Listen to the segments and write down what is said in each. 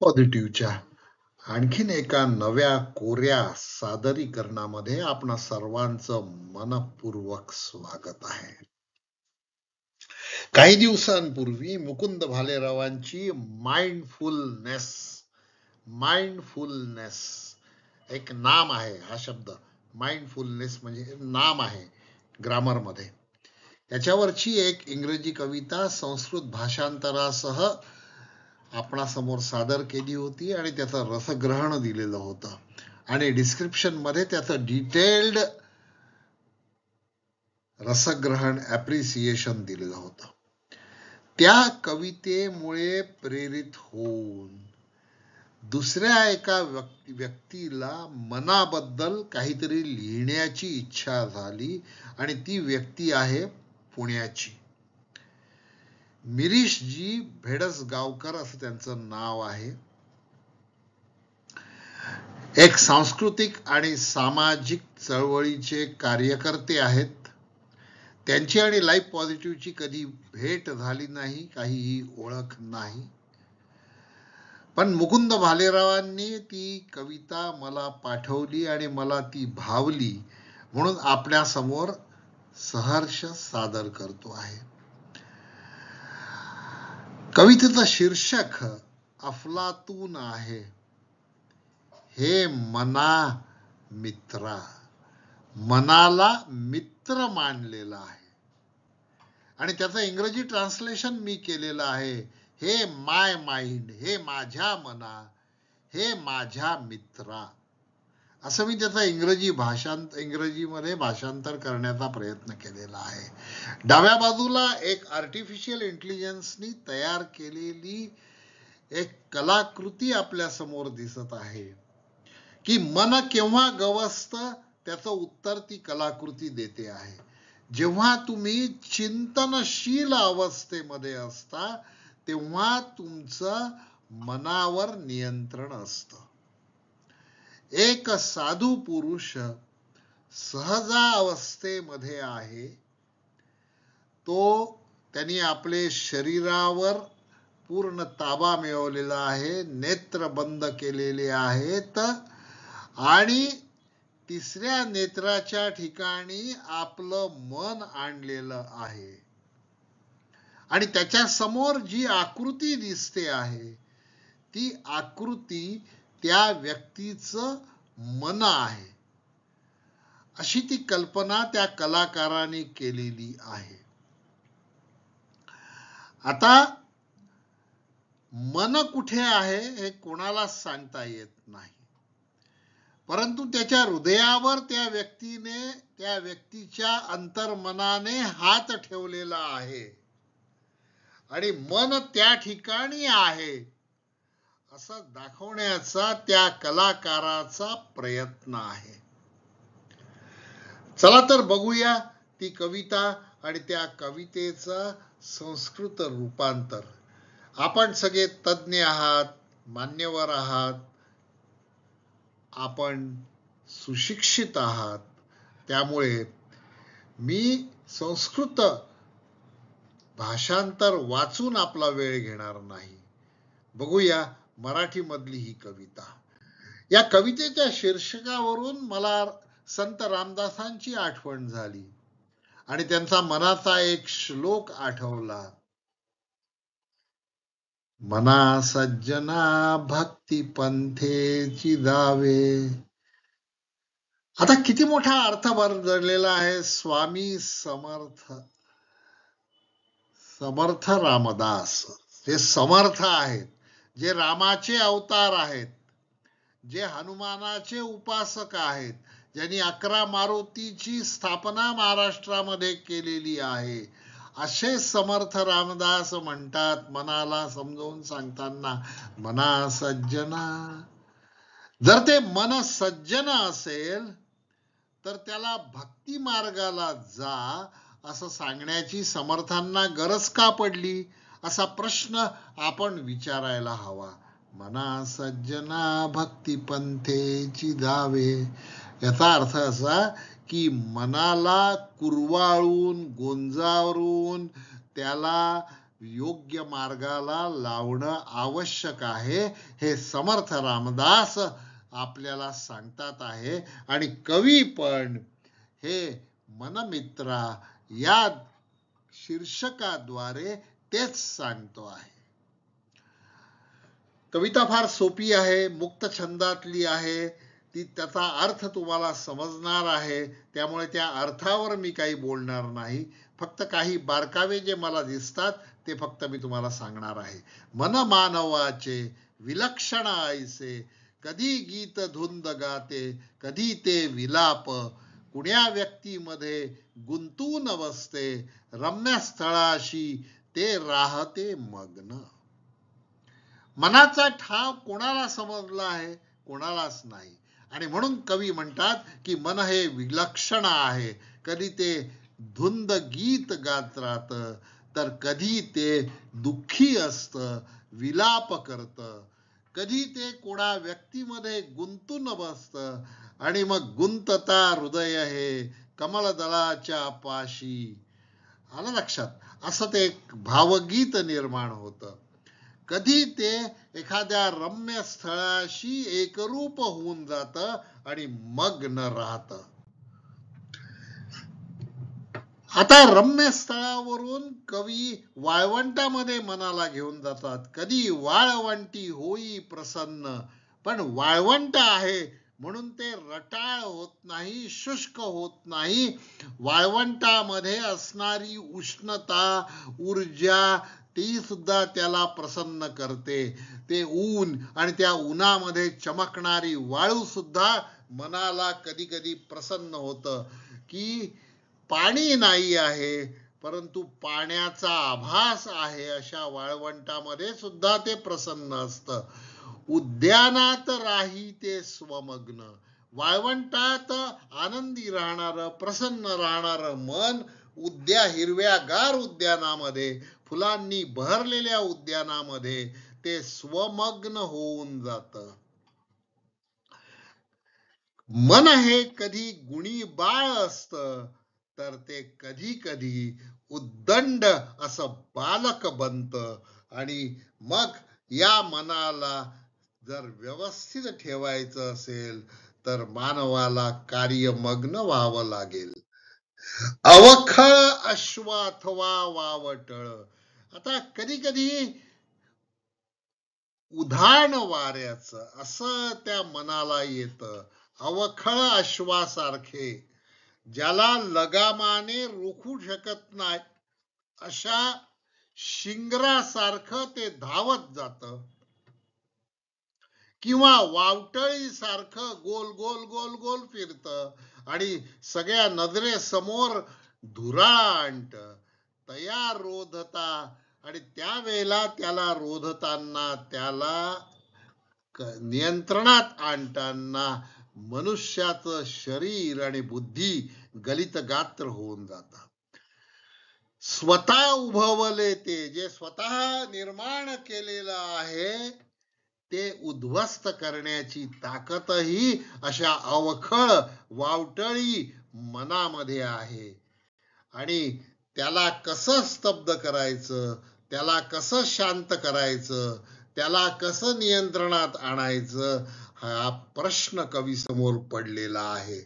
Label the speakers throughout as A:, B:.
A: पॉझिटिव्हच्या आणखीन एका नव्या कोऱ्या सादरीकरणामध्ये आपणा सर्वांचं मनपूर्वक स्वागत आहे. काही दिवसांपूर्वी मुकुंद भालेरावांची माइंडफुलनेस एक नाम आहे. हा शब्द माइंडफुलनेस म्हणजे नाम आहे ग्रामरमध्ये. याच्यावरची एक इंग्रजी कविता संस्कृत भाषांतरासह आपणासमोर सादर केली होती आणि त्याचं रसग्रहण दिलेलं होतं आणि डिस्क्रिप्शन मध्ये त्याचं डिटेल्ड रसग्रहण ॲप्रिसिएशन दिलेलं होतं. त्या कवितेमुळे प्रेरित होऊन दुसऱ्या एका व्यक्तीला मनाबद्दल काहीतरी लिहिण्याची इच्छा झाली आणि ती व्यक्ती आहे पुण्याची मिरीशजी भेडसगावकर असं त्यांचं नाव आहे. एक सांस्कृतिक आणि सामाजिक चळवळीचे कार्यकर्ते आहेत. त्यांची आणि लाईफ पॉझिटिव्हची कधी भेट झाली नाही, काहीही ओळख नाही. पण मुकुंद भालेरावांनी ती कविता मला पाठवली आणि मला ती भावली म्हणून आपल्या समोर सहर्ष सादर करतो आहे. कवितेचं शीर्षक अफलातून आहे. हे मना मित्रा, मनाला मित्र मानलेला आहे आणि त्याचं इंग्रजी ट्रान्सलेशन मी केलेलं आहे. हे माय माइंड, हे माझ्या मना, हे माझ्या मित्रा, असं मी त्याचा इंग्रजीमध्ये भाषांतर करण्याचा प्रयत्न केलेला आहे. डाव्या बाजूला एक आर्टिफिशियल इंटेलिजन्सनी तयार केलेली एक कलाकृती आपल्या समोर दिसत आहे की मन केव्हा गवसतं त्याचं उत्तर ती कलाकृती देते आहे. जेव्हा तुम्ही चिंतनशील अवस्थेमध्ये असता तेव्हा तुमचं मनावर नियंत्रण असतं. एक साधू पुरुष सहजावस्थेमध्ये आहे. त्यांनी आपले शरीरावर पूर्ण ताबा मिळवलेला आहे, नेत्र बंद केलेले आहेत आणि तिसऱ्या नेत्राच्या ठिकाणी आपलं मन आणलेलं आहे आणि त्याच्या समोर जी आकृती दिसते आहे ती आकृती त्या व्यक्तीचं मन आहे, अशी ती कल्पना त्या कलाकाराने केलेली आहे. आता मन कुठे आहे हे कोणाला सांगता येत नाही, परंतु त्याच्या हृदयावर त्या व्यक्तीच्या अंतर्मनाने हात ठेवलेला आहे आणि मन त्या ठिकाणी आहे असं दाखवण्याचा त्या कलाकाराचा प्रयत्न आहे. चला तर बघूया ती कविता आणि त्या कवितेचं संस्कृत रूपांतर. आपण सगळे तज्ञ आहात, मान्यवर आहात, आपण सुशिक्षित आहात, त्यामुळे मी संस्कृत भाषांतर वाचून आपला वेळ घेणार नाही. बघूया मराठी मधली ही कविता. या कवितेच्या शीर्षकावरून मला संत रामदासांची आठवण झाली आणि त्यांचा मनाचा एक श्लोक आठवला. मना सज्जना भक्ती पंथेची जावे. आता किती मोठा अर्थ भरलेला आहे. स्वामी समर्थ रामदास हे समर्थ आहेत, जे रामाचे अवतार आहेत, जे हनुमानाचे उपासक आहेत, ज्यांनी 11 मारुतीची स्थापना महाराष्ट्रामध्ये केलेली आहे, असे समर्थ रामदास म्हणतात मनाला समजावून सांगताना, मना सज्जना. जर ते मन सज्जन असेल तर त्याला भक्ती मार्गाला जा असं सांगण्याची समर्थांना गरज का पडली, असा प्रश्न आपण विचारायला हवा. मना सज्जना भक्ती पंथेची जावे, याचा अर्थ असा की मनाला कुरवाळून गोंजारून त्याला योग्य मार्गाला लावणं आवश्यक आहे, हे समर्थ रामदास आपल्याला सांगतात आहे. आणि कवी पण हे मनमित्रा या शीर्षकाद्वारे तेच सांगतो आहे. कविता फार सोपी आहे, मुक्त छंदातली आहे, ती त्याचा अर्थ तुम्हाला समजणार आहे, त्यामुळे त्या अर्थावर मी काही बोलणार नाही. फक्त काही बारकावे जे मला दिसतात ते फक्त मी तुम्हाला सांगणार आहे. मन मानवाचे विलक्षण ऐसे, कधी गीत धुंद गाते, कधी ते विलाप, कुण्या व्यक्तीमध्ये गुंतून बसते, रम्य स्थळाशी ते राहते मग्न. मनाचा ठाव कोणाला समजला आहे? कोणालाच नाही. आणि म्हणून कवी म्हणतात की मन हे विलक्षण आहे. कधी ते धुंद गीत गात राहत, तर कधी ते दुःखी असत, विलाप करत, कधी ते कोणा व्यक्तीमध्ये गुंतून बसत, आणि मग गुंतता हृदय हे कमलदलाच्या पाशी. आलं लक्षात? असं ते एक भावगीत निर्माण होतं. कधी ते एखाद्या रम्य स्थळाशी एकरूप होऊन जात आणि मग्न राहत. आता रम्य स्थळावरून कवी वाळवंटामध्ये मनाला घेऊन जातात. कधी वाळवंटी होई प्रसन्न, पण वाळवंट आहे म्हणून ते रटाळ होत नाही, शुष्क होत नाही. वाळवंटामध्ये असणारी उष्णता, ऊर्जा, ती सुद्धा त्याला प्रसन्न करते. ते ऊन आणि त्या उन्हामध्ये चमकणारी वाळू सुद्धा मनाला कधी कधी प्रसन्न होतं. की पाणी नाही आहे परंतु पाण्याचा आभास आहे, अशा वाळवंटामध्ये सुद्धा ते प्रसन्न असतं. उद्यानात राही ते स्वमग्न, वाळवंटात आनंदी राहणार, प्रसन्न राहणार मन हिरव्यागार उद्यानामध्ये, फुलांनी बहरलेल्या उद्यानामध्ये ते स्वमग्न होऊन जात. मन हे कधी गुणी बाळ असत, तर ते कधी कधी उद्दंड असं बालक बनत. आणि मग या मनाला जर व्यवस्थित ठेवायचं असेल तर मानवाला कार्यमग्न व्हावं लागेल. अवखळ अश्व अथवा वावटळ. आता कधी कधी उधाण वाऱ्याचं असं त्या मनाला येतं. अवखळ अश्वासारखे, ज्याला लगामाने रोखू शकत नाही अशा शिंगरासारखं ते धावत जात, किंवा वावटळी सारखं गोल गोल गोल गोल फिरत आणि सगळ्या नजरेसमोर धुराळा आणत. तयार रोधता, आणि त्यावेळेला त्याला रोधताना, त्याला नियंत्रणात आणताना मनुष्याचं शरीर आणि बुद्धी गलित गात्र होऊन जातात. स्वतः उभवले ते, जे स्वतः निर्माण केलेलं आहे ते उद्ध्वस्त करण्याची ताकदही अशा अवखळ वावटळी मनामध्ये आहे. आणि त्याला कसं स्तब्ध करायचं, त्याला कसं शांत करायचं, त्याला कसं नियंत्रणात आणायचं, हा प्रश्न कवी समोर पडलेला आहे.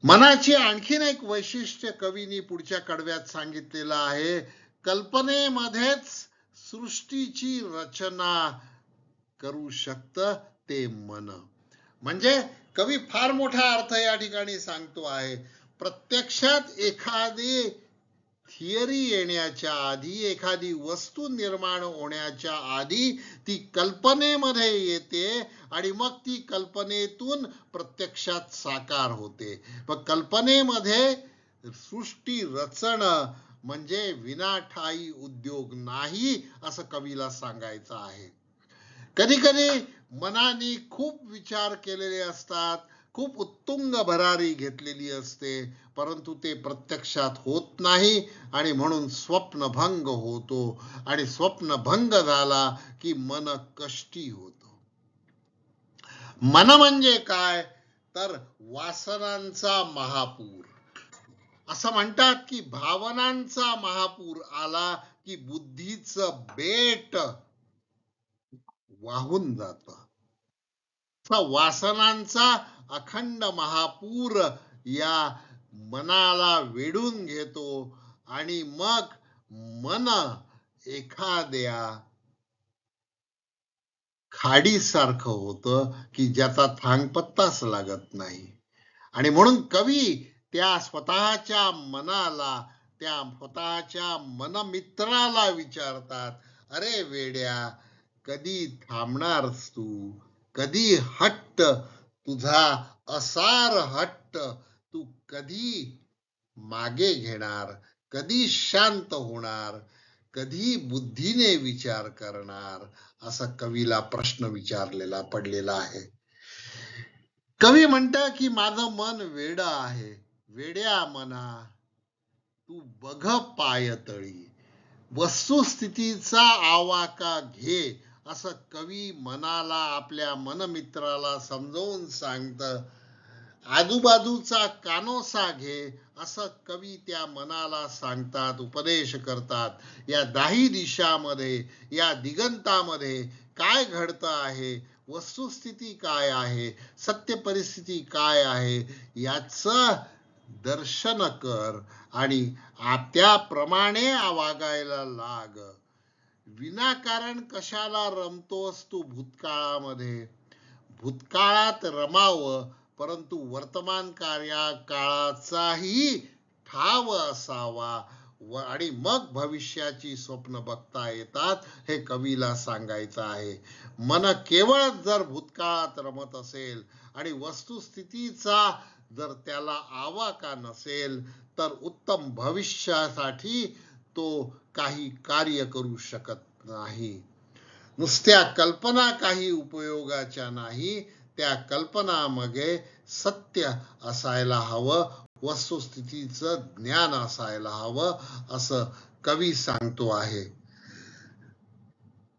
A: मनाची आणखीन एक वैशिष्ट्य कवीनी पुढच्या कडव्यात सांगितलेलं आहे. कल्पनेमध्येच सृष्टीची रचना करू शकतं ते मन. म्हणजे कवी फार मोठा अर्थ या ठिकाणी सांगतो आहे. प्रत्यक्षात एखादी थिअरी येण्याच्या आधी, एखादी वस्तू निर्माण होण्याच्या आधी ती कल्पनेमध्ये येते आणि मग ती कल्पनेतून प्रत्यक्षात साकार होते. पण कल्पनेमध्ये सृष्टी रचणं म्हणजे विनाठायी उद्योग नाही, असं कवीला सांगायचं आहे. कधी कधी मनाने खूप विचार केलेले असतात, खूप उत्तुंग भरारी घेतलेली असते, परंतु ते प्रत्यक्षात होत नाही आणि म्हणून स्वप्नभंग होतो. आणि स्वप्नभंग झाला की मन कष्टी होतो. मन म्हणजे काय तर वासनांचा महापूर. असं म्हणतात की भावनांचा महापूर आला की बुद्धीचं बेट वाहून जात. वासनांचा अखंड महापूर या मनाला वेढून घेतो आणि मग मन एखाद्या खाडीसारखं होतं की ज्याचा थांगपत्ताच लागत नाही. आणि म्हणून कवी त्या स्वतःच्या मनाला, त्या स्वतःच्या मनमित्राला विचारतात, अरे वेड्या, कधी थांबणारस तू? कधी हट्ट तुझा असार हट्ट तू कधी मागे घेणार? कधी शांत होणार? कधी बुद्धीने विचार करणार? असा कवीला प्रश्न विचारलेला पडलेला आहे. कवी म्हणता की माझं मन वेड आहे. वेड्या मना तू बघ पायतळी, वस्तुस्थितीचा आवाका घे, असं कवी मनाला, आपल्या मनमित्राला समजावून सांगत. आजूबाजूचा कानोसा घे, असं कवी त्या मनाला सांगतात, उपदेश करतात. या दाही दिशामध्ये, या दिगंतामध्ये काय घडतं आहे, वस्तुस्थिती काय आहे, सत्य परिस्थिती काय आहे, याच दर्शन कर आणि त्याप्रमाणे वागायला लाग. विनाकारण कशाला रमतोस तू भूतकाळामध्ये? भूतकाळात रमावं, परंतु वर्तमान काळाचाही ठाव असावा आणि मग भविष्याची स्वप्न बघता येतात, हे कवीला सांगायचं आहे. मन केवळ जर भूतकाळात रमत असेल आणि वस्तुस्थितीचा जर त्याला आवाका नसेल, तर उत्तम भविष्यासाठी तो काही कार्य करू शकत नाही. नुसत्या कल्पना काही उपयोगाच्या नाही. त्या कल्पनामध्ये सत्य असायला हवं, वस्तुस्थितीचं ज्ञान असायला हवं, असं कवी सांगतो आहे.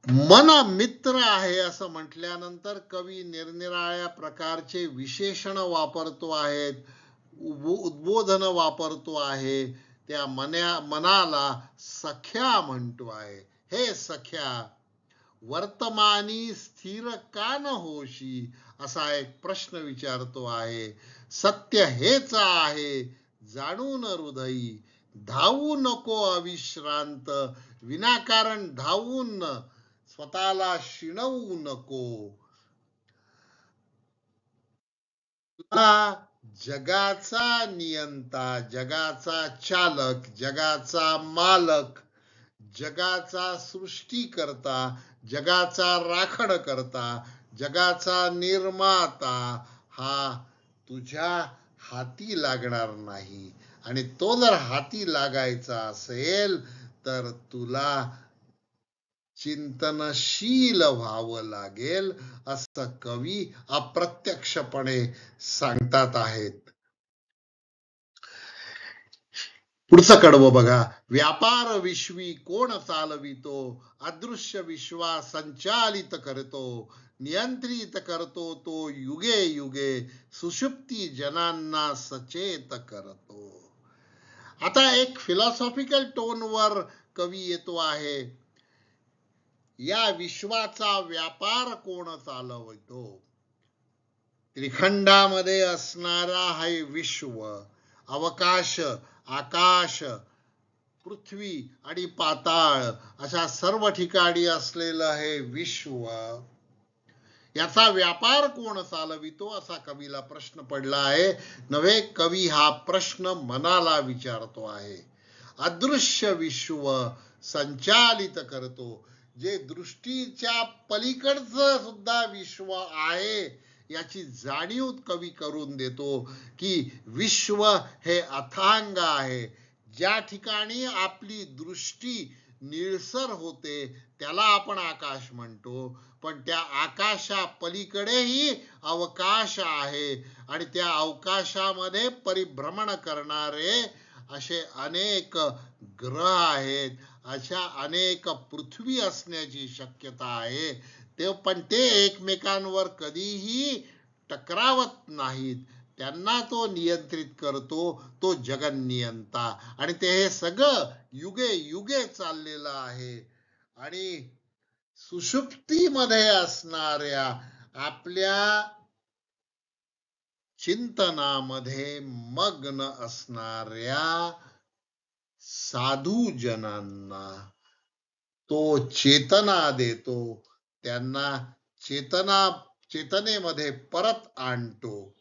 A: मन मित्र आहे असं म्हटल्यानंतर कवी निरनिराळ्या प्रकारचे विशेषण वापरतो आहे, उद्बोधन वापरतो आहे. त्या मनाला सख्या म्हणतो आहे. हे सख्या, वर्तमानी स्थिर का न होशी, असा एक प्रश्न विचारतो आहे. सत्य हेच आहे जाणून हृदयी, धावू नको अविश्रांत, विनाकारण धावून स्वतःला शिणवू नको. तुला जगाचा नियंता, जगाचा चालक, जगाचा मालक, जगाचा सृष्टीकर्ता, जगाचा राखणकर्ता, जगाचा निर्माता हा तुझ्या हाती लागणार नाही. आणि तो जर हाती लागायचा असेल तर तुला चिंतनशील व्हावं लागेल, असं कवी अप्रत्यक्षपणे सांगतात आहेत. पुढचं कडवं बघा. व्यापार विश्वी कोण चालवितो, अदृश्य विश्वा संचालित करतो, नियंत्रित करतो तो युगे युगे, सुषुप्ती जनांना सचेत करतो. आता एक फिलॉसॉफिकल टोनवर कवी येतो आहे. या विश्वाचा व्यापार कोण चालवतो? त्रिखंडामध्ये असणारा हे विश्व, अवकाश, आकाश, पृथ्वी आणि पाताळ अशा सर्व ठिकाणी असलेलं हे विश्व, याचा व्यापार कोण चालवितो, असा कवीला प्रश्न पडला आहे. नव्हे, कवी हा प्रश्न मनाला विचारतो आहे. अदृश्य विश्व संचालित करतो, जे दृष्टीच्या पलीकडचं सुद्धा विश्व आहे याची जाणीव कवी करून देतो की विश्व हे अथांग आहे. ज्या ठिकाणी आपली दृष्टी निळसर होते त्याला आपण आकाश म्हणतो, पण त्या आकाशा पलीकडेही अवकाश आहे आणि त्या अवकाशामध्ये परिभ्रमण करणारे असे अनेक ग्रह आहेत, अशा अनेक पृथ्वी असण्याची शक्यता आहे. पण ते एकमेकांवर कधीही टकरावत नाहीत. त्यांना तो नियंत्रित करतो, तो जगन्नियंता. आणि ते हे सगळं युगे युगे चाललेलं आहे. आणि सुषुप्तीमध्ये असणाऱ्या आपल्या चिंतनामध्ये मग्न असणाऱ्या साधूजनांना तो चेतना देतो, त्यांना चेतनेमध्ये परत आणतो.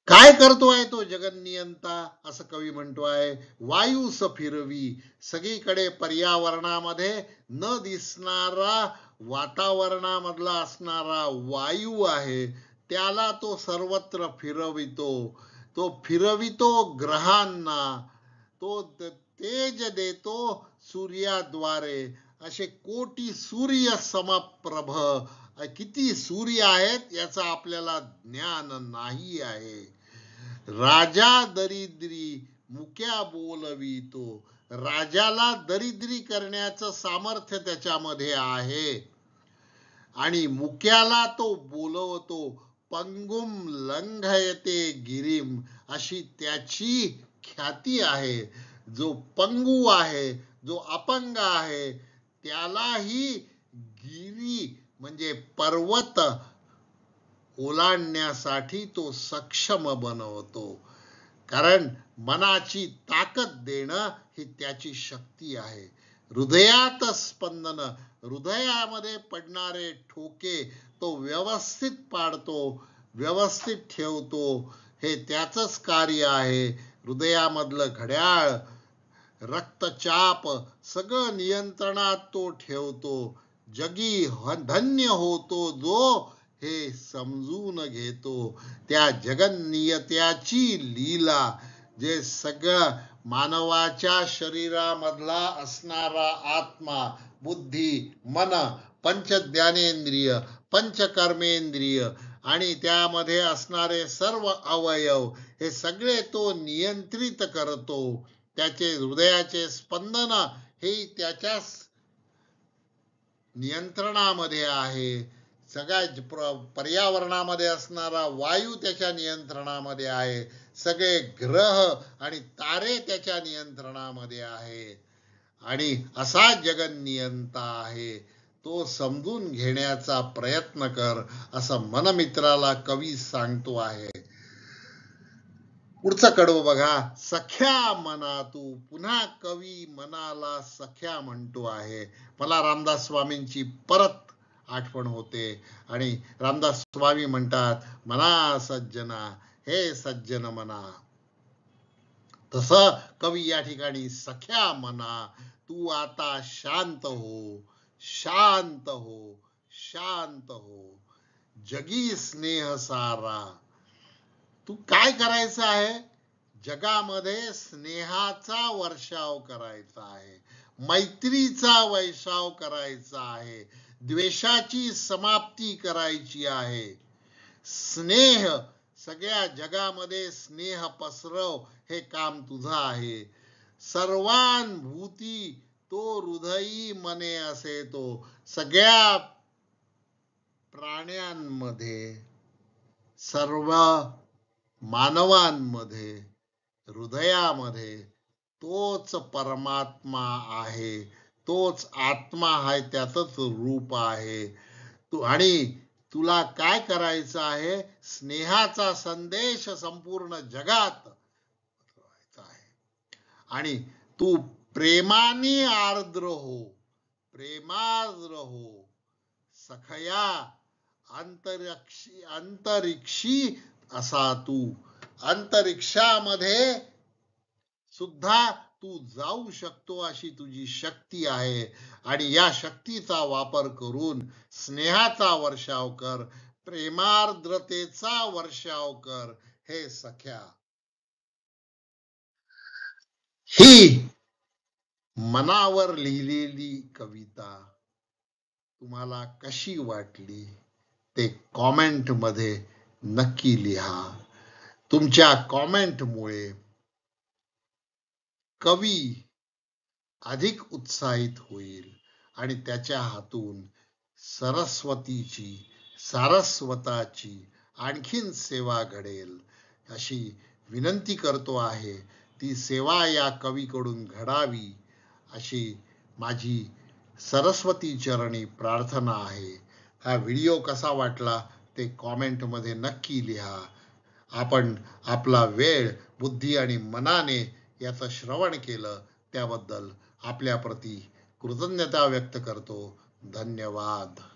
A: काय करतोय तो जगन्नियंता, असं कवी म्हणतोय. वायूस फिरवी, सगळीकडे पर्यावरणामध्ये न दिसणारा, वातावरणामधला असणारा वायू आहे, त्याला तो सर्वत्र फिरवितो. तो फिरवितो ग्रहांना, तो तेज देतो सूर्याद्वारे. असे कोटी सूर्य समप्रभ, किती सूर्य आहेत याचं आपल्याला ज्ञान नाही आहे. राजा दरिद्री मुक्या बोलवितो, राजाला दरिद्री करण्याचं सामर्थ्य त्याच्यामध्ये आहे. आणि मुक्याला तो बोलवतो. पंगुम लंघयते गिरीम, अशी त्याची ख्याती आहे. जो पंगू आहे, जो अपंग आहे, त्यालाही गिरी म्हणजे पर्वत ओलांडण्यासाठी तो सक्षम बनवतो. कारण मनाची ताकद देणं ही त्याची शक्ती आहे. हृदयात स्पंदन, हृदयामध्ये पडणारे ठोके तो व्यवस्थित पाडतो, व्यवस्थित ठेवतो. हे त्याचंच कार्य आहे. हृदयामधलं घड्याळ, रक्तचाप सगळं नियंत्रणात तो ठेवतो. जगी धन्य होतो जो हे समजून घेतो. त्या जगन्नियत्याची लीला, जे सगळं मानवाच्या शरीरामधला असणारा आत्मा, बुद्धी, मन, पंच ज्ञानेंद्रिय, पंचकर्मेंद्रिय आणि त्यामध्ये असणारे सर्व अवयव, हे सगळे तो नियंत्रित करतो. त्याचे हृदयाचे स्पंदन हे त्याच्या नियंत्रणामध्ये आहे. सगळ्या पर्यावरणामध्ये असणारा वायू त्याच्या नियंत्रणामध्ये आहे. सगळे ग्रह आणि तारे त्याच्या नियंत्रणामध्ये आहेत. आणि असा जगन्नियंता आहे. तो समजून घेण्याचा प्रयत्न कर, असं मनमित्राला कवी सांगतो आहे. पुढचं कडवं बघा. सख्या मना तू, पुन्हा कवी मनाला सख्या म्हणतो आहे. मला रामदास स्वामींची परत आठवण होते. आणि रामदास स्वामी म्हणतात, मना सज्जना, हे सज्जन मना. तसं कवी या ठिकाणी सख्या मना, तू आता शांत हो, शांत हो, शांत हो. जगी स्नेह सारा. तू काय करायचं आहे? जगामध्ये स्नेहाचा वर्षाव करायचा आहे, मैत्रीचा वर्षाव करायचा आहे, द्वेषाची समाप्ती करायची आहे. स्नेह, सगळ्या जगामध्ये स्नेह पसरव, हे काम तुझं आहे. सर्वानुभूती तो हृदयी मने असे तो, सगळ्या प्राण्यांमध्ये, सर्व मानवांमध्ये, हृदयामध्ये तोच परमात्मा आहे, तोच आत्मा आहे, त्यातच रूप आहे. आणि तुला काय करायचं आहे? स्नेहाचा संदेश संपूर्ण जगात पसरवायचा आहे. आणि तू प्रेमाने आर्द्र हो, प्रेमार्द्र हो. सखया अंतरिक्षी असा तू, अंतरिक्षामध्ये सुद्धा तू जाऊ शकतो, अशी तुझी शक्ती आहे. आणि या शक्तीचा वापर करून स्नेहाचा वर्षाव कर, प्रेमार्द्रतेचा वर्षाव कर, हे सख्या. ही मनावर लिहिलेली कविता तुम्हाला कशी वाटली ते कॉमेंट मध्ये नक्की लिहा. तुमच्या कॉमेंटमुळे कवी अधिक उत्साहित होईल आणि त्याच्या हातून सरस्वतीची सारस्वताची आणखीन सेवा घडेल अशी विनंती करतो आहे. ती सेवा या कवीकडून घडावी अशी माझी सरस्वती चरणी प्रार्थना आहे. हा व्हिडिओ कसा वाटला ते कॉमेंटमध्ये नक्की लिहा. आपण आपला वेळ, बुद्धी आणि मनाने याचं श्रवण केलं त्याबद्दल आपल्याप्रती कृतज्ञता व्यक्त करतो. धन्यवाद.